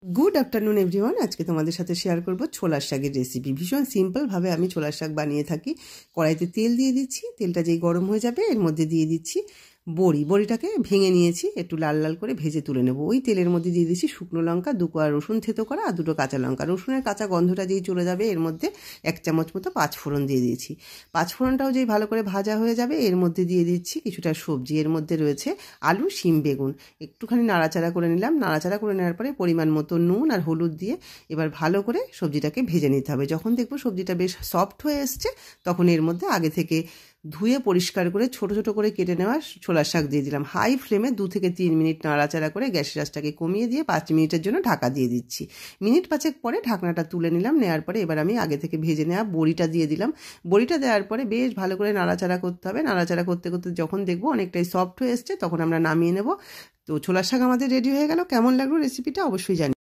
Good afternoon everyone. आज के तुम्हारे साथे शेयर करब छोलार शाकेर रेसिपि। भीषण सिम्पल भावे आमी छोलार शाक बानिये थाकी। कड़ाईते तेल दिए दिच्छी, तेलटा जेई गरम हो जाबे एर मध्य दिए दिच्छी बड़िटाके भेंगे निয়েছি, একটু লাল লাল করে ভেজে তুলে নেব। ওই তেলের মধ্যে দিয়ে দিচ্ছি শুকনো লঙ্কা, 2 কোয়া রসুন থেতো করা আর 2টো কাঁচা লঙ্কা। রসুনের কাঁচা গন্ধটা যেই চলে যাবে এর মধ্যে 1 চামচ মতো পাঁচফোড়ন দিয়ে দিয়েছি। পাঁচফোড়নটাও যেই ভালো করে ভাজা হয়ে যাবে এর মধ্যে দিয়ে দিচ্ছি কিছুটা সবজি। এর মধ্যে রয়েছে আলু, শিম, বেগুন। একটুখানি নাড়াচাড়া করে নিলাম। নাড়াচাড়া করে নেওয়ার পরে পরিমাণ মতো নুন আর হলুদ দিয়ে এবার ভালো করে সবজিটাকে ভেজে নিতে হবে। যখন দেখবো সবজিটা বেশ সফট হয়ে এসছে তখন এর মধ্যে আগে থেকে ধুয়ে পরিষ্কার করে ছোট ছোট করে কেটে নেওয়া ছোলার শাক দিয়ে দিলাম। হাই ফ্লেমে 2 থেকে 3 মিনিট নাড়াচাড়া করে গ্যাসের আঁচটাকে কমিয়ে দিয়ে 5 মিনিটের জন্য ঢাকা দিয়ে দিচ্ছি। মিনিট 5 পরে ঢাকনাটা তুলে নিলাম। নেওয়ার পরে এবার আমি আগে থেকে ভেজে নেওয়া বড়িটা দিয়ে দিলাম। বড়িটা দেওয়ার পরে বেশ ভালো করে নাড়াচাড়া করতে হবে। নাড়াচাড়া করতে করতে যখন দেখবো অনেকটাই সফট হয়ে এসছে তখন আমরা নামিয়ে নেব। তো ছোলার শাক আমাদের রেডি হয়ে গেল। কেমন লাগলো রেসিপিটা অবশ্যই জানি।